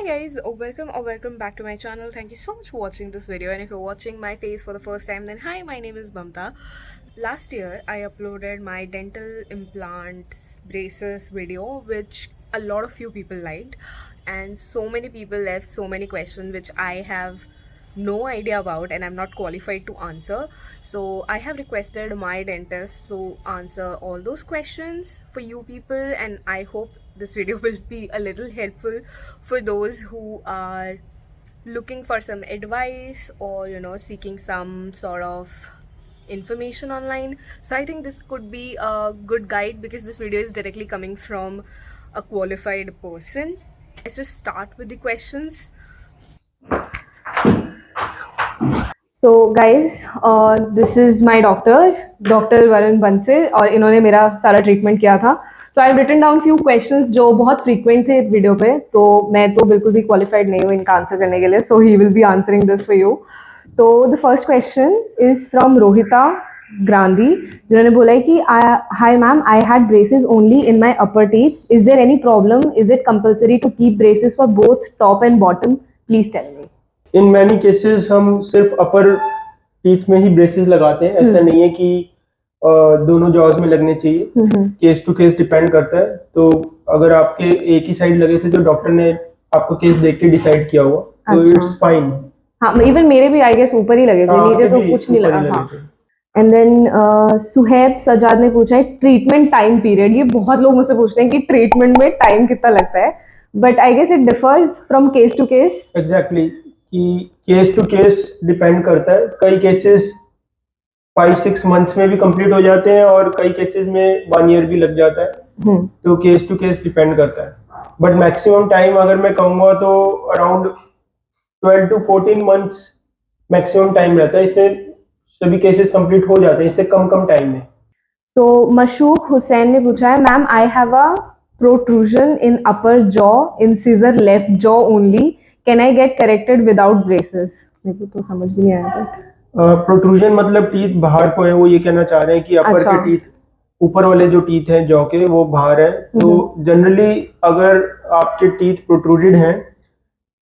Hi guys, welcome back to my channel. Thank you so much for watching this video, and if you're watching my face for the first time, then hi, my name is Mamta. Last year I uploaded my dental implants braces video, which a lot of few people liked, and so many people left so many questions which I have no idea about and I'm not qualified to answer. So I have requested my dentist to answer all those questions for you people, and I hope this video will be a little helpful for those who are looking for some advice or seeking some sort of information online. So I think this could be a good guide because this video is directly coming from a qualified person. Let's just start with the questions. So guys this is my doctor Varun Bansal, और इन्होंने मेरा सारा treatment किया था. So I have written down few questions जो बहुत frequent थे video पे, तो मैं तो बिल्कुल भी क्वालिफाइड नहीं हूँ इनका आंसर करने के लिए. So he will be answering this for you. तो the first question is from Rohita Gandhi, जिन्होंने बोला है कि hi ma'am, I had braces only in my upper teeth. Is there any problem? Is it compulsory to keep braces for both top and bottom? Please tell me. In many cases हम सिर्फ अपर teeth में ही braces लगाते हैं. ऐसा नहीं है कि दोनों जॉज में लगने चाहिए. केस टू केस डिपेंड करता है. तो अगर आपके एक ही साइड लगे थे तो डॉक्टर ने आपको केस देख के डिसाइड किया हुआ, तो इट्स फाइन. हाँ, इवन मेरे भी आई गेस ऊपर ही लगे थे, नीचे तो कुछ नहीं लगा. हाँ. एंड देन सुहेब सजाद ने पूछा है ट्रीटमेंट टाइम पीरियड. ये बहुत लोग मुझसे पूछते हैं कि ट्रीटमेंट में टाइम कितना लगता है, but I guess it differs from case to case. Exactly, कि केस टू केस डिपेंड करता है. कई केसेस 5-6 मंथ्स में भी कंप्लीट हो जाते हैं और कई केसेस में 1 ईयर भी लग जाता है. तो केस टू केस डिपेंड करता है. बट मैक्सिमम टाइम अगर मैं कहूँगा तो around 12 to 14 months maximum time रहता है. इसमें सभी केसेस कंप्लीट हो जाते हैं, इससे कम टाइम में. तो मशूक हुसैन ने पूछा है ma'am, I have a protrusion in upper jaw, in scissor left jaw only. Can I get corrected without braces? मेरे को तो समझ भी नहीं आया था. प्रोट्रूजन मतलब टीथ बाहर को है. वो ये कहना चाह रहे हैं कि अपर के टीथ, ऊपर वाले जो टीथ हैं जॉ के, वो बाहर है. तो जनरली अगर आपके टीथ प्रोट्रूडेड हैं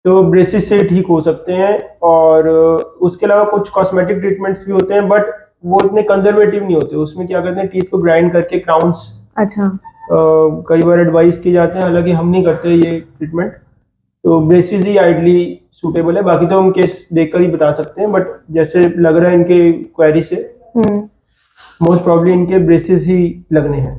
तो ब्रेसेस से ठीक हो सकते हैं. और उसके अलावा कुछ कॉस्मेटिक ट्रीटमेंट्स भी होते हैं, बट वो इतने कंजर्वेटिव नहीं होते. उसमें क्या करते हैं, टीथ को ग्राइंड करके क्राउन्स कई बार एडवाइस की जाते हैं. हालांकि हम नहीं करते ये ट्रीटमेंट. तो ब्रेसेस ही आइडली सूटेबल है. बाकी तो हम केस देखकर ही बता सकते हैं, बट जैसे लग रहा है इनके क्वेरी से, मोस्ट प्रॉब्ली इनके ब्रेसेस ही लगने हैं.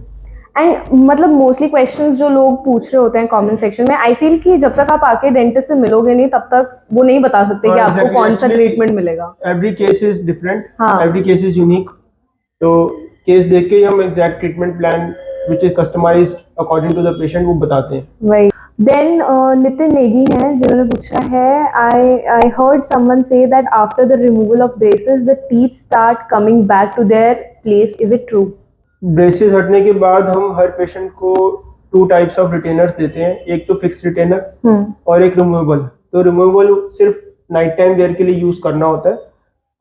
एंड मतलब मोस्टली क्वेश्चंस जो लोग पूछ रहे होते हैं कमेंट सेक्शन में, आई फील कि जब तक आप आके डेंटिस्ट से मिलोगे नहीं तब तक वो नहीं बता सकते कि आपको कौन सा ट्रीटमेंट मिलेगा. Every case is different, every case is unique. तो केस देख के ही हम exact treatment plan which is customized according to the patient वो बताते हैं. Right. Then नितिन नेगी हैं, जिन्होंने पूछा है I heard someone say that after the removal of braces the teeth start coming back to their place. Is it true? Braces हटने के बाद हम हर पेशेंट को 2 टाइप्स ऑफ रिटेनर्स देते हैं. एक तो फिक्स रिटेनर और एक रिमूवेबल. तो रिमूवेबल सिर्फ नाइट टाइम वेयर के लिए यूज करना होता है.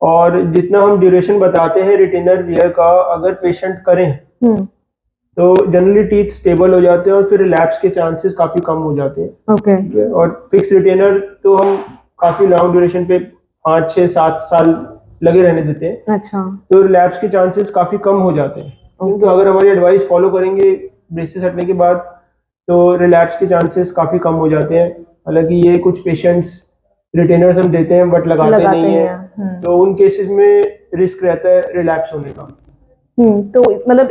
और जितना हम ड्यूरेशन बताते हैं रिटेनर वेयर का, अगर पेशेंट करें तो जनरली टीथ स्टेबल हो जाते हैं और फिर रिलैप्स के चांसेस काफी कम हो जाते हैं. ओके. और फिक्स रिटेनर तो हम काफी लॉन्ग ड्यूरेशन पे 5-6-7 साल लगे रहने देते हैं. अच्छा. तो रिलैप्स के चांसेस काफी कम हो जाते हैं. क्योंकि अगर हमारी एडवाइस फॉलो करेंगे ब्रेसेस हटने के बाद तो रिलैप्स के चांसेस काफी कम हो जाते हैं. हालांकि ये कुछ पेशेंट्स रिटेनर्स हम देते हैं बट लगाते नहीं है. तो उन केसेस में रिस्क रहता है रिलैप्स होने का. तो मतलब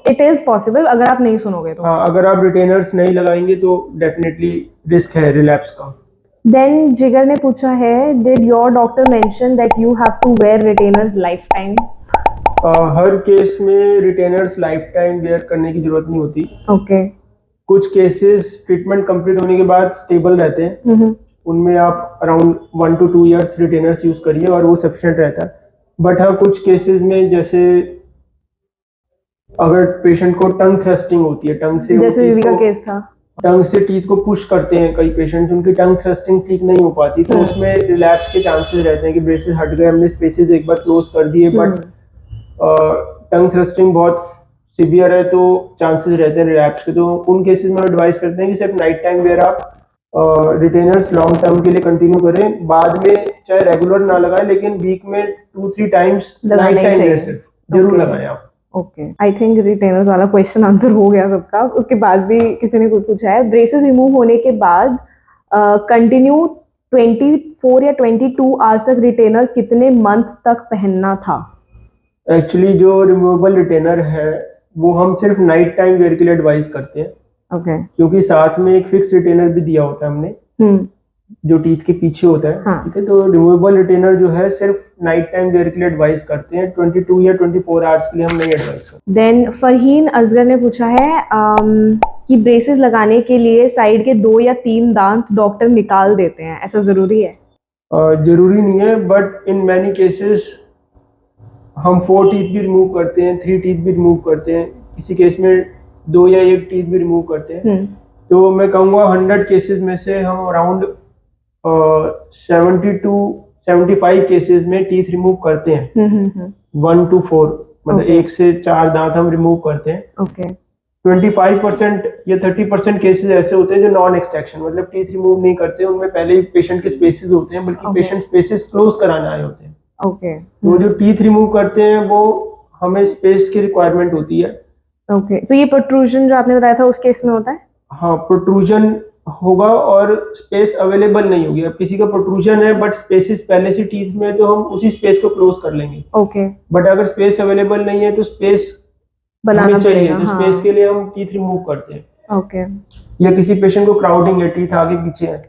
इट इज पॉसिबल अगर आप नहीं सुनोगे तो. हाँ, अगर आप रिटेनर्स नहीं लगाएंगे तो डेफिनेटली रिस्क है रिलैप्स का. देन जिगर ने पूछा है, did your doctor mention that you have to wear retainers life time? हर केस में रिटेनर्स लाइफ टाइम वेयर करने की जरूरत नहीं होती. ओके. कुछ केसेस ट्रीटमेंट कंप्लीट होने के बाद स्टेबल रहते हैं. उनमें आप around 1 to 2 years retainers use करिए और वो सफिशिएंट रहता है. बट हाँ, कुछ केसेस में जैसे अगर पेशेंट को टंग थ्रस्टिंग होती है, टंग से, जैसे दीदी का केस था, टंग से टीथ को पुश करते हैं कई पेशेंट, उनकी टंग थ्रस्टिंग ठीक नहीं हो पाती. तो उसमें रिलैप्स के चांसेस रहते हैं कि ब्रेसेस हट गए, हमने स्पेसेस एक बार क्लोज कर दिए, बट टंग थ्रस्टिंग बहुत सीवियर है तो चांसेस रहते हैं रिलैप्स के. तो उन केसेस में एडवाइस करते हैं कि सिर्फ नाइट टाइम वेयर आप रिटेनर्स लॉन्ग टर्म के लिए कंटिन्यू करें, बाद में चाहे रेगुलर ना लगाएं लेकिन वीक में 2-3 टाइम्स नाइट टाइम में सिर्फ जरूर लगाएं आप। ओके, आई थिंक रिटेनर्स वाला क्वेश्चन आंसर हो गया सबका। उसके बाद भी किसी ने कुछ पूछा है, ब्रेसेस रिमूव होने के बाद कंटिन्यू 24 या 22 आवर्स तक रिटेनर कितने मंथ तक पहनना था? एक्चुअली जो रिमूवेबल रिटेनर है वो हम सिर्फ नाइट टाइम वेयर के लिए एडवाइस करते हैं। ओके। क्योंकि साथ में एक फिक्स रिटेनर भी दिया होता है हमने जो टीथ के पीछे होता है। हाँ। ठीक है, तो रिमूवेबल रिटेनर जो है सिर्फ नाइट टाइम वेयर के लिए एडवाइस करते हैं, 22 या 24 आवर्स के लिए हम नहीं एडवाइस करते। देन फरहीन असगर ने पूछा है कि ब्रेसेस लगाने के लिए साइड के 2 या 3 दांत डॉक्टर निकाल देते हैं, ऐसा जरूरी है? जरूरी नहीं है, बट इन मैनी केसेस हम 4 टीथ भी रिमूव करते हैं, 3 टीथ भी रिमूव करते हैं, किसी केस में 2 या 1 टीथ भी रिमूव करते हैं। तो मैं कहूँगा 100 केसेस में से हम अराउंड 70 to 75 केसेस में टीथ रिमूव करते हैं। 1 to 4 मतलब 1 से 4 दांत हम रिमूव करते हैं। ओके। 25% या 30% केसेस ऐसे होते हैं जो नॉन एक्सट्रैक्शन मतलब टीथ रिमूव नहीं करते, उनमें पहले ही पेशेंट के स्पेसेस होते हैं, बल्कि पेशेंट स्पेसेस क्लोज कराने आए होते हैं। ओके। तो जो टीथ रिमूव करते हैं वो हमें स्पेस की रिक्वायरमेंट होती है। ओके, तो ये प्रोट्रूजन जो आपने बताया था उस केस में होता है? हाँ, प्रोट्रूजन होगा और स्पेस अवेलेबल नहीं होगी। अब किसी का प्रोट्रूजन है बट स्पेसेस पहले से टीथ में, तो हम उसी स्पेस को क्लोज कर लेंगे। ओके। बट अगर स्पेस अवेलेबल नहीं है तो स्पेस बनाना चाहिए, पड़ेगा। तो स्पेस के लिए हम टीथ रिमूव करते हैं। ओके। या किसी पेशेंट को क्राउडिंग है, टीथ आगे पीछे है,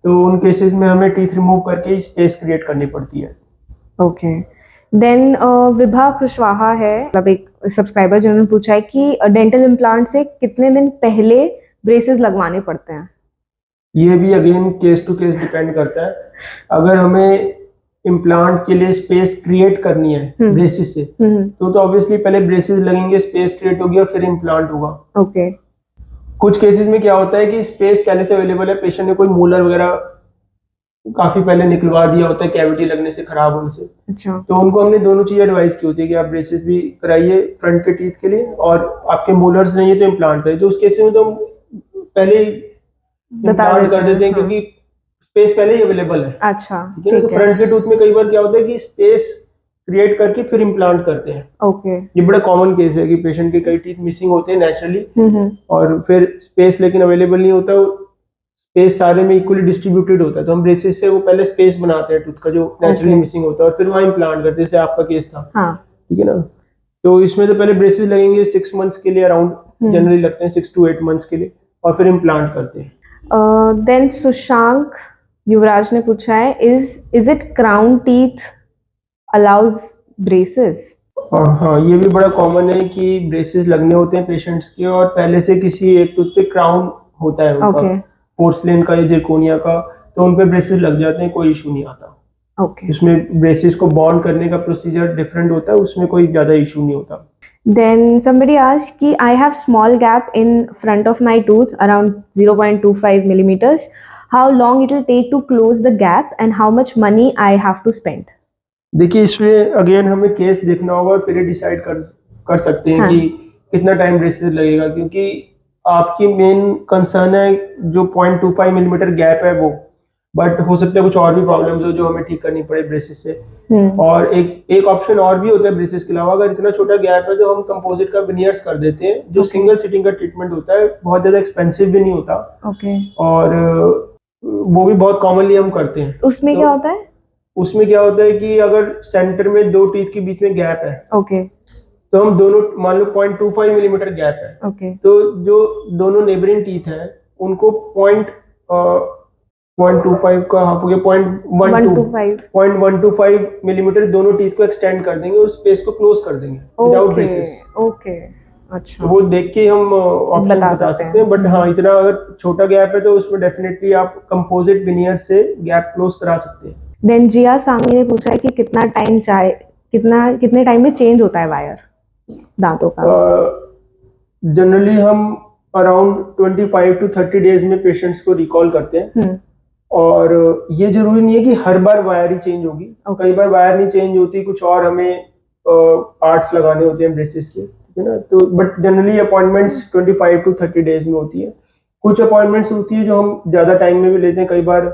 तो उन केसेस में हमें टीथ रिमूव करके स्पेस क्रिएट करनी पड़ती है। ओके। देन विभा कुशवाहा है, मतलब एक सब्सक्राइबर जिन्होंने पूछा है कि डेंटल इम्प्लांट से कितने दिन पहले ब्रेसेस लगवाने पड़ते हैं? ये भी again case to case depend करता है। अगर हमें इम्प्लांट के लिए स्पेस क्रिएट करनी है ब्रेसेस से, तो ऑब्वियसली पहले ब्रेसेस लगेंगे, स्पेस क्रिएट होगी और फिर इम्प्लांट होगा। ओके। कुछ केसेस में क्या होता है कि स्पेस पहले से अवेलेबल है, पेशेंट ने कोई मोलर वगैरह काफी पहले निकलवा दिया होता है कैविटी लगने से, खराब होने से। अच्छा। तो उनको हमने दोनों चीज एडवाइस की होती है कि आप ब्रेसेस भी कराइए फ्रंट के टीथ के लिए, और आपके मोलर्स नहीं है तो इम्प्लांट करिए। तो उस केस में तो हम पहले ही इम्प्लांट कर देते हैं, क्योंकि स्पेस पहले ही अवेलेबल है। अच्छा, ठीक है। तो फ्रंट के टूथ में कई बार क्या होता है कि स्पेस क्रिएट करके फिर इम्प्लांट करते हैं। ओके। ये बड़ा कॉमन केस है कि पेशेंट के कई टीथ मिसिंग होते हैं नेचुरली, और फिर स्पेस लेकिन अवेलेबल नहीं होता, स्पेस सारे में इक्वली डिस्ट्रीब्यूटेड होता है। तो हम ब्रेसेस से वो पहले स्पेस बनाते हैं टूथ का जो नेचुरली मिसिंग होता है, और फिर वहाँ इम्प्लांट करते हैं, जैसे आपका केस था। ठीक है ना। तो इसमें तो पहले ब्रेसेस लगेंगे 6 मंथ्स के लिए, अराउंड जनरली लगते हैं 6 to 8 मंथ्स के लिए, और फिर इम्प्लांट करते हैं। देन सुशांक युवराज ने पूछा है, is it crown teeth allows braces? हाँ, ये भी बड़ा कॉमन है कि ब्रेसेस लगने होते हैं पेशेंट्स के, और पहले से किसी एक टूथ पे क्राउन होता है उनका, पोर्सलेन का या जिरकोनिया का, तो उन पे ब्रेसेस लग जाते हैं, कोई इशू नहीं आता। ओके। उसमें ब्रेसेस को बॉन्ड करने का प्रोसीजर डिफरेंट होता है, उसमें कोई ज्यादा इशू नहीं होता। Then somebody asked कि I have small gap in front of my tooth around 0.25 millimeters. How long it will take to close the gap and how much money I have to spend? देखिए, इसमें again हमें case देखना होगा, फिर फिर कर सकते हैं कि कितना टाइम ब्रेसेस लगेगा, क्योंकि आपकी मेन कंसर्न है जो 0.25 मिलीमीटर गैप है वो, बट हो सकता है कुछ और भी प्रॉब्लम्स हो जो हमें ठीक करनी पड़े ब्रेसेस से। और एक ऑप्शन और भी होता है ब्रेसेस के अलावा, अगर इतना छोटा गैप है तो हम कंपोजिट का विनियर्स कर देते हैं, जो सिंगल सिटिंग का ट्रीटमेंट होता है, बहुत ज्यादा एक्सपेंसिव भी नहीं होता। और वो भी बहुत कॉमनली हम करते हैं। उसमें क्या होता है? उसमें क्या होता है कि अगर सेंटर में 2 टीथ के बीच में गैप है, तो हम दोनों, मान लो 0.25 मिलीमीटर गैप है, तो जो दोनों नेबरिंग टीथ हैं उनको 0.25 का हाफ हो गया 0.125 मिलीमीटर दोनों टीथ को एक्सटेंड कर देंगे और स्पेस को क्लोज कर देंगे विदाउट ब्रेसेस। ओके। अच्छा, तो वो देख के हम ऑप्शन बता सकते हैं, बट हाँ, इतना अगर छोटा गैप है तो उसमें डेफिनेटली आप कंपोजिट विनियर से गैप क्लोज करा सकते हैं। देन जिया सांगी ने पूछा है कि कितने टाइम में चेंज होता है वायर दांतों का? जनरली हम अराउंड 25 to 30 डेज में पेशेंट्स को रिकॉल करते हैं। और ये जरूरी नहीं है कि हर बार वायर ही चेंज होगी, कई बार वायर नहीं चेंज होती, कुछ और हमें पार्ट्स लगाने होते हैं ब्रेसेस के, ठीक है ना। तो but generally appointments 25 to 30 days में होती है। कुछ अपॉइंटमेंट्स होती है जो हम ज़्यादा टाइम में भी लेते हैं, कई बार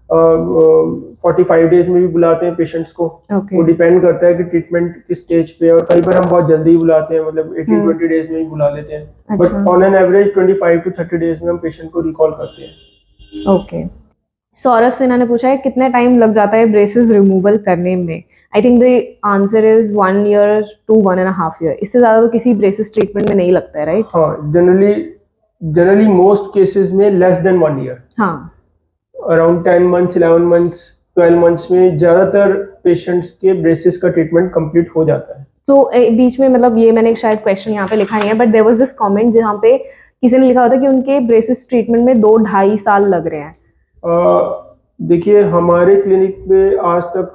45 डेज में भी बुलाते हैं पेशेंट्स को। Okay. वो डिपेंड करता है कि ट्रीटमेंट किस स्टेज पे है, और कई बार हम बहुत जल्दी बुलाते हैं, मतलब 18-20 डेज में ही बुला लेते हैं, but on an average 25 to 30 days में हम पेशेंट को रिकॉल करते हैं। ओके। सौरभ सिन्हा ने पूछा है कितना टाइम लग जाता है ब्रेसेस रिमूवल करने में। I think the answer is 1 year to 1.5 year। इससे ज्यादा तो किसी ब्रेसेस ट्रीटमेंट में नहीं लगता है, राइट? हाँ, जनरली मोस्ट केसेस में लेस देन 1 year, हाँ। अराउंड 10 months, 11 months, 12 months में ज्यादातर पेशेंट्स के ब्रेसेस का ट्रीटमेंट कंप्लीट हो जाता है। तो बीच में, मतलब ये मैंने शायद क्वेश्चन यहाँ पे लिखा नहीं है, but there was this comment जहाँ पे किसी ने लिखा होता कि उनके ब्रेसेस ट्रीटमेंट में 2-2.5 साल लग रहे हैं। देखिए, हमारे क्लिनिक में आज तक,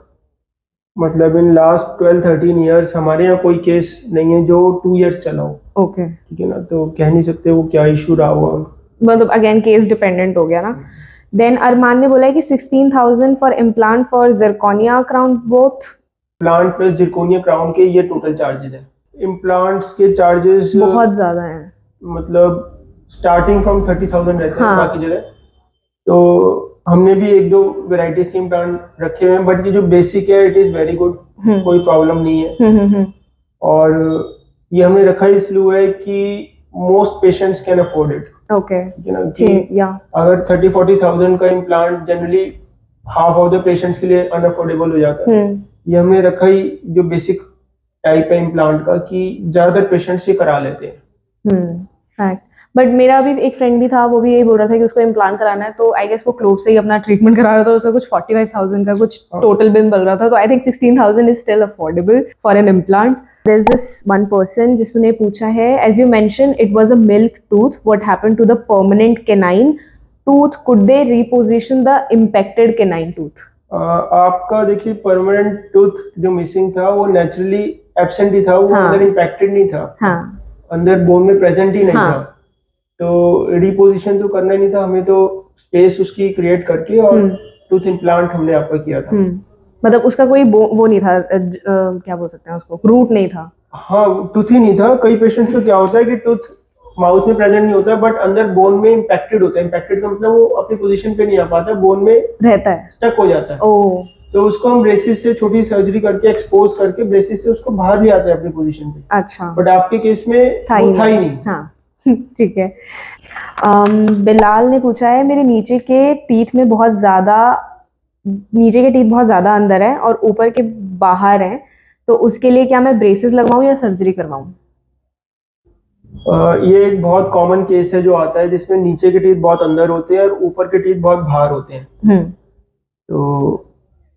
मतलब इन लास्ट 12-13 ईयर्स हमारे यहाँ कोई केस नहीं है जो 2 years चला हो। ओके। ठीक है ना, तो कह नहीं सकते वो क्या इशू रहा होगा, मतलब अगेन केस डिपेंडेंट हो गया ना। देन अरमान ने बोला है कि 16,000 for implant for zirconia crown both. Plant plus zirconia crown के ये टोटल चार्जेस हैं। इम्प्लांट्स के चार्जेस बहुत ज्यादा हैं, मतलब स्टार्टिंग फ्रॉम 30,000 रहते हैं। हाँ। बाकी जगह तो हमने भी 1-2 वेराइटीज के इम्प्लांट रखे हुए हैं, बट ये जो बेसिक है इट इज वेरी गुड, कोई प्रॉब्लम नहीं है। और ये हमने रखा इसलिए है कि most patients can afford it. Okay. ठीक है ना, कि या अगर 30-40,000 का implant generally half of the patients के लिए अनअफोर्डेबल हो जाता है। ये हमने रखा ही जो बेसिक टाइप है इम्प्लांट का, कि ज्यादातर पेशेंट्स ये करा लेते हैं। फैक्ट। बट मेरा भी एक फ्रेंड भी था, वो भी यही बोल रहा था कि उसको इम्प्लांट कराना है, तो आई गेस वो क्लोज से ही अपना ट्रीटमेंट करा रहा था। उसका कुछ 45,000 का कुछ टोटल बिल बन रहा था। तो I think 16,000 is still affordable for an implant. There's this one person जिसने पूछा है, as you mentioned it was a milk tooth, what happened to the permanent canine tooth, could they reposition the impacted canine tooth? आपका देखिए, permanent tooth जो missing था वो naturally absent ही था, वो अंदर इम्पैक्टेड नहीं था। हाँ। अंदर बोन में प्रेजेंट ही नहीं था, तो रिपोजिशन तो करना नहीं था हमें, तो स्पेस उसकी क्रिएट करके और टूथ इम्प्लांट हमने आपका किया था। मतलब उसका कोई वो नहीं था, क्या बोल सकते हैं उसको, रूट नहीं था। हाँ, टूथ ही नहीं था। कई पेशेंट्स को क्या होता है कि टूथ माउथ में प्रेजेंट नहीं होता, बट अंदर बोन में इम्पैक्टेड होता है। इम्पैक्टेड का मतलब वो अपनी पोजीशन पे नहीं आ पाता, बोन में रहता है, स्टक हो जाता है। तो उसको हम ब्रेसिस से छोटी सर्जरी करके एक्सपोज करके ब्रेसिस से उसको बाहर ले आते हैं अपनी पोजीशन पे। अच्छा। बट आपके केस में था ही नहीं। हाँ। ठीक है। बिलाल ने पूछा है, मेरे नीचे के टीथ बहुत ज्यादा अंदर है और ऊपर के बाहर है, तो उसके लिए क्या मैं ब्रेसेस लगवाऊं या सर्जरी करवाऊं? ये एक बहुत कॉमन केस है जो आता है, जिसमें नीचे के टीथ बहुत अंदर होते हैं और ऊपर के टीथ बहुत बाहर होते हैं। तो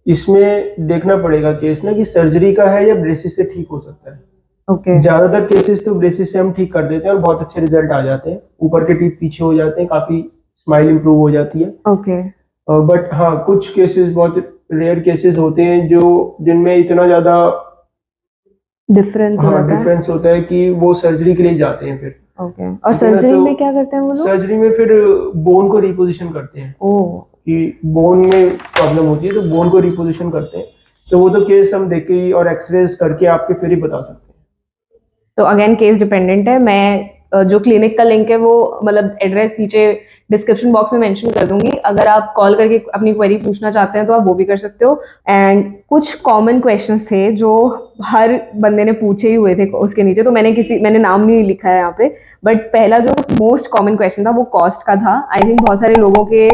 इसमें देखना पड़ेगा केस ना कि सर्जरी का है या ब्रेसिस से ठीक हो सकता है। ओके। ज्यादातर केसेस तो ब्रेसिस से हम ठीक कर देते हैं और बहुत अच्छे रिजल्ट आ जाते हैं। ऊपर के टीथ पीछे हो जाते हैं, काफी स्माइल इंप्रूव हो जाती है। ओके। बट हाँ, कुछ केसेस, बहुत रेयर केसेस होते हैं जो जिनमें इतना ज्यादा डिफरेंस होता है कि वो सर्जरी के लिए जाते हैं फिर। ओके। और सर्जरी में क्या करते हैं वो लोग? सर्जरी में फिर बोन को रिपोजिशन करते हैं। कि बोन में प्रॉब्लम होती है तो बोन को रिपोजिशन करते हैं। तो वो तो केस हम देख के ही और एक्सरेज करके आपके फिर ही बता सकते हैं। तो अगेन केस डिपेंडेंट है। मैं जो क्लिनिक का लिंक है वो, मतलब एड्रेस नीचे डिस्क्रिप्शन बॉक्स में मेंशन कर दूंगी। अगर आप कॉल करके अपनी क्वेरी पूछना चाहते हैं तो आप वो भी कर सकते हो। एंड कुछ कॉमन क्वेश्चंस थे जो हर बंदे ने पूछे ही हुए थे उसके नीचे, तो मैंने नाम नहीं लिखा है यहाँ पे। बट पहला जो मोस्ट कॉमन क्वेश्चन था वो कॉस्ट का था। आई थिंक बहुत सारे लोगों के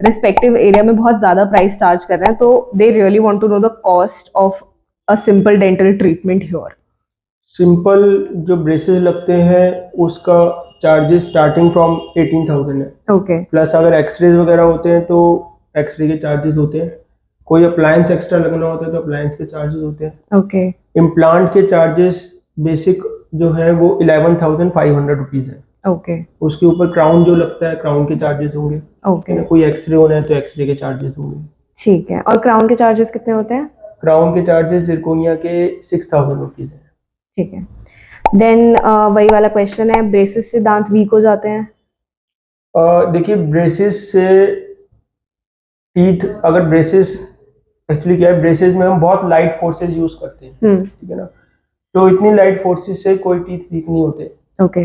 रिस्पेक्टिव एरिया में बहुत ज्यादा प्राइस चार्ज कर रहे हैं, तो they really want to know the cost of a simple dental treatment here. Simple जो ब्रेसेस लगते हैं उसका चार्जेस स्टार्टिंग फ्रॉम 18,000 है। ओके। प्लस अगर एक्सरेज वगैरह होते हैं तो एक्सरे के चार्जेस होते हैं। कोई अप्लायंस एक्स्ट्रा लगना होता है तो अप्लायंस के चार्जेस होते हैं। ओके। इम्प्लांट के चार्जेस बेसिक जो है वो 11,500 रुपीज है। ओके। उसके ऊपर क्राउन जो लगता है, क्राउन के चार्जेस होंगे। ओके। कोई एक्सरे होना है तो एक्सरे के चार्जेस होंगे। ठीक है। और क्राउन के चार्जेस कितने होते हैं? क्राउन के चार्जेस जिरकोनिया के 6,000 रुपीज है। ठीक है। देन वही वाला क्वेश्चन है, ब्रेसेस से दांत वीक हो जाते हैं? देखिए, ब्रेसेस से टीथ, अगर ब्रेसेस एक्चुअली क्या है, ब्रेसेस में हम बहुत लाइट फोर्सेस यूज करते हैं। ठीक है ना, तो इतनी लाइट फोर्सेस से कोई टीथ वीक नहीं होते। ओके।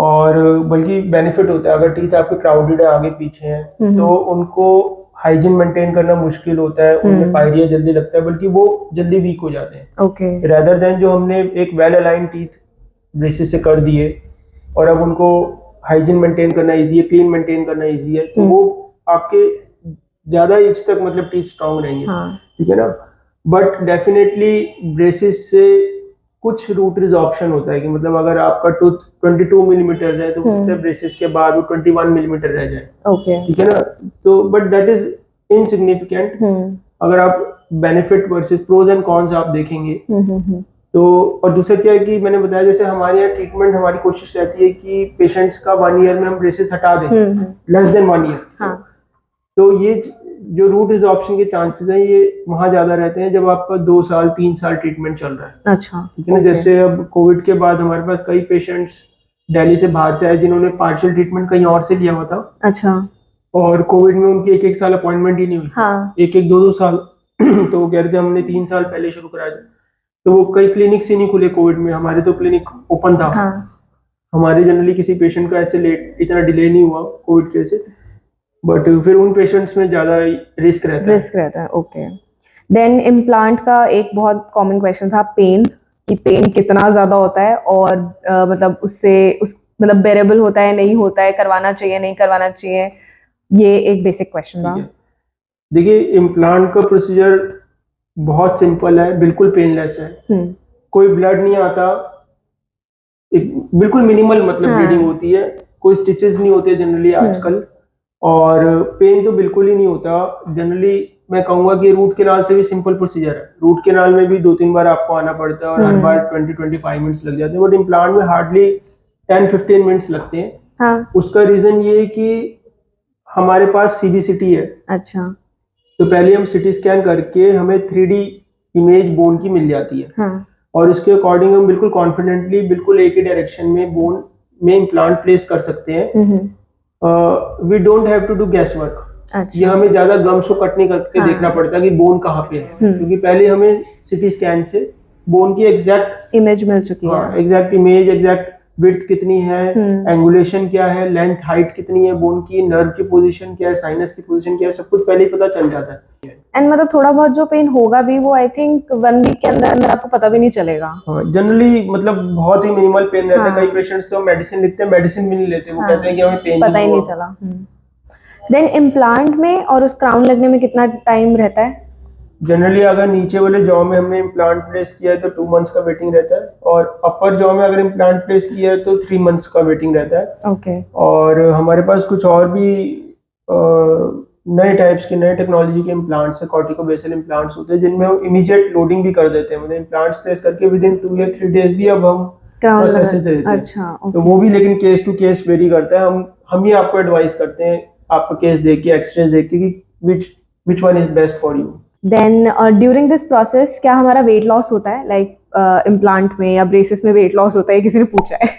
और बल्कि बेनिफिट होता है। अगर टीथ आपके क्राउडेड है, आगे पीछे हैं, तो उनको हाइजीन मेंटेन करना मुश्किल होता है, उनमें पायरिया जल्दी लगता है, बल्कि वो जल्दी वीक हो जाते हैं। ओके। रेदर देन जो हमने एक वेल अलाइन टीथ ब्रेसेस से कर दिए और अब उनको हाइजीन मेंटेन करना इजी है, क्लीन मेंटेन करना इजी है, तो वो आपके ज्यादा एज तक मतलब टीथ स्ट्रांग रहेंगे। ठीक है ना। बट डेफिनेटली ब्रेसेस से कुछ रूट रिजॉर्प्शन होता है कि मतलब अगर आपका टूथ 22 मिलीमीटर है तो ब्रेसेस के बाद वो 21 मिलीमीटर रह जाए। ओके। ठीक है ना। तो बट दैट इज इनसिग्निफिकेंट। अगर आप benefit versus pros and cons आप देखेंगे तो, और दूसरा क्या है कि मैंने बताया जैसे हमारे यहाँ ट्रीटमेंट, हमारी कोशिश रहती है कि पेशेंट्स का 1 ईयर में हम ब्रेसेस हटा दें, लेस देन 1 ईयर। तो ये जो रूट रिजॉर्प्शन के चांसेस हैं ये वहाँ ज्यादा रहते हैं जब आपका 2 साल 3 साल ट्रीटमेंट चल रहा है। अच्छा। ठीक है ना। जैसे अब कोविड के बाद हमारे पास कई पेशेंट्स दिल्ली से बाहर से आए जिन्होंने पार्शियल ट्रीटमेंट कहीं और से लिया हुआ था। अच्छा। और कोविड में उनकी 1-1 साल अपॉइंटमेंट ही नहीं हुई। हाँ। 1-1 2-2 साल तो वो कह रहे थे हमने 3 साल पहले शुरू कराया था। तो वो कई क्लिनिक से नहीं खुले कोविड में, हमारे तो क्लिनिक ओपन था। हमारे जनरली किसी पेशेंट का ऐसे लेट इतना डिले नहीं हुआ कोविड के से, बट फिर उन पेशेंट्स में ज्यादा रिस्क रहता है। ओके। देन इम्प्लांट का एक बहुत कॉमन क्वेश्चन था पेन, कि पेन कितना ज्यादा होता है और मतलब मतलब बेरेबल होता है नहीं होता है, करवाना चाहिए नहीं करवाना चाहिए, ये एक बेसिक क्वेश्चन था। देखिए इम्प्लांट का प्रोसीजर बहुत सिंपल है, बिल्कुल पेनलेस है। कोई ब्लड नहीं आता, एक बिल्कुल मिनिमल मतलब ब्लीडिंग होती है, कोई स्टिचेस नहीं होते जनरली आजकल, और पेन तो बिल्कुल ही नहीं होता जनरली। मैं कहूंगा कि रूट कैनाल से भी सिंपल प्रोसीजर है। रूट कैनाल में भी 2-3 बार आपको आना पड़ता है और हर बार 20-25 मिनट्स लग जाते हैं, बट इम्प्लांट में हार्डली 10-15 मिनट्स लगते हैं। उसका रीजन ये है कि हमारे पास सीबीसीटी है। अच्छा। तो पहले हम सिटी स्कैन करके हमें 3D इमेज बोन की मिल जाती है। और इसके अकॉर्डिंग हम बिल्कुल कॉन्फिडेंटली बिल्कुल एक ही डायरेक्शन में बोन में इम्प्लांट प्लेस कर सकते हैं। We don't have to do guess work. ये हमें ज्यादा गम्स को कट नहीं करके देखना पड़ता कि बोन कहाँ पे है, क्योंकि पहले हमें सिटी स्कैन से बोन की एग्जैक्ट इमेज मिल चुकी है। एग्जैक्ट इमेज, एग्जैक्ट विड्थ कितनी है, एंगुलेशन क्या है, लेंथ हाइट कितनी है बोन की, नर्व की पोजीशन क्या है, साइनस की पोजीशन क्या है, सब कुछ पहले ही पता चल जाता है। एंड मतलब थोड़ा बहुत जो पेन होगा भी वो आई थिंक 1 वीक के अंदर आपको पता भी नहीं चलेगा। जनरली मतलब बहुत ही मिनिमल पेन रहता है। कई पेशेंट्स तो मेडिसिन लिखते हैं, मेडिसिन भी नहीं लेते, वो कहते हैं कि हमें पेन पता ही नहीं चला। देन इम्प्लांट में और उस क्राउन लगने में कितना टाइम रहता है? जनरली अगर नीचे वाले जॉ में हमने इम्प्लांट प्लेस किया है तो 2 मंथ्स का वेटिंग रहता है, और अपर जॉ में अगर इम्प्लांट प्लेस किया है तो 3 मंथ्स का वेटिंग रहता है। ओके। और हमारे पास कुछ और भी नए टाइप्स के, नए टेक्नोलॉजी के इम्प्लांट्स है, कॉर्टिकोबेसल इम्प्लांट्स होते हैं जिनमें हम इमीडिएट लोडिंग भी कर देते हैं, मतलब इम्प्लांट्स प्लेस करके विदिन 2 या 3 डेज भी अब हम प्रोसेस दे देते हैं। अच्छा। तो वो भी लेकिन केस टू केस वेरी करता है। हम ही आपको एडवाइस करते हैं आपका केस देख के, एक्सरे देख के कि which one is best for you. Then during this process क्या हमारा वेट लॉस होता है, लाइक इम्प्लांट में या ब्रेसेस में वेट लॉस होता है, किसी ने पूछा है?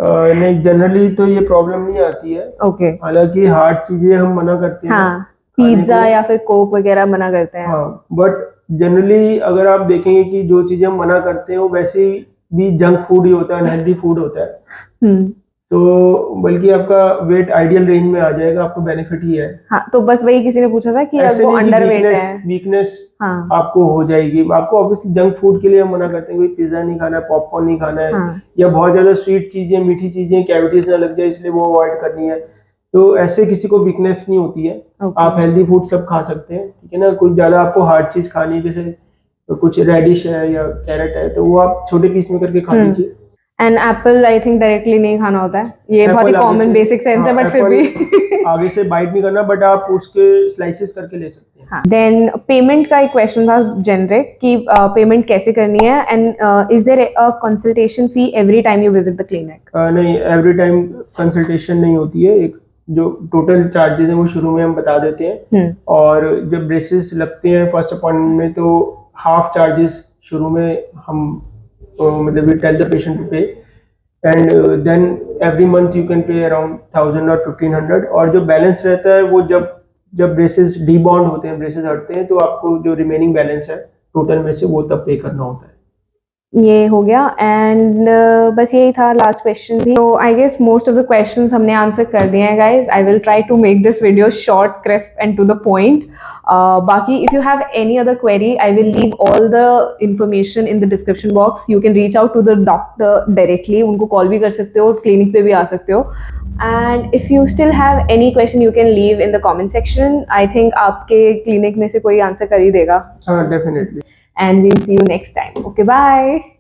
नहीं, जनरली तो ये प्रॉब्लम नहीं आती है। ओके। हालांकि हार्ड चीजें हम मना करते हैं। हाँ, पिज्जा या फिर कोक वगैरह मना करते हैं। हाँ, बट जनरली अगर आप देखेंगे कि जो चीजें हम मना करते हैं वो वैसे भी जंक फूड ही होता है, अनहेल्दी फूड होता है। तो बल्कि आपका वेट आइडियल रेंज में आ जाएगा, आपको बेनिफिट ही है। हाँ, तो बस वही किसी ने पूछा था कि वो अंडरवेट है, वीकनेस आपको हो जाएगी। आपको ऑब्वियसली जंक फूड के लिए हम मना करते हैं, कोई पिज्जा नहीं खाना है, पॉपकॉर्न नहीं खाना है, या बहुत ज्यादा स्वीट चीजें, मीठी चीजें, कैविटीज ना लग जाए इसलिए वो अवॉइड करनी है। तो ऐसे किसी को वीकनेस नहीं होती है। आप हेल्दी फूड सब खा सकते हैं, ठीक है ना। कुछ ज्यादा आपको हार्ड चीज खानी है, जैसे कुछ रेडिश है या कैरेट है, तो वो आप छोटे पीस में करके खा लीजिए। And Apple I think directly नहीं खाना होता है, ये बहुत ही कॉमन बेसिक सेंस है, बट फिर भी आगे से बाइट नहीं करना, बट आप उसके स्लाइसेस करके ले सकते हैं। देन पेमेंट का एक क्वेश्चन था जेनरिक कि पेमेंट कैसे करनी है, and is there a consultation fee every time you visit the clinic? नहीं, एवरी टाइम कंसल्टेशन नहीं होती है। एक जो टोटल चार्जेस हैं वो शुरू में हम बता देते हैं, और जब ब्रेसेस लगते हैं फर्स्ट अपॉइंटमेंट में तो हाफ चार्जेस शुरू में हम मतलब we tell the patient to pay, and then every month you can pay around 1000 or 1500, और जो बैलेंस रहता है वो जब ब्रेसेस डीबॉन्ड होते हैं, ब्रेसेस हटते हैं, तो आपको जो रिमेनिंग बैलेंस है टोटल में से वो तब पे करना होता है। ये हो गया एंड बस यही था लास्ट क्वेश्चन भी. तो I guess most of the questions हमने आंसर कर दिए हैं guys. I will try to make this video short, crisp and to the point. बाकी if you have any other query I will leave all the information in the description box. You can reach out to the doctor directly. उनको call भी कर सकते हो, clinic पे भी आ सकते हो. And if you still have any question you can leave in the comment section. I think आपके क्लिनिक में से कोई आंसर कर ही देगा. हाँ, definitely. And we'll see you next time. Okay, bye.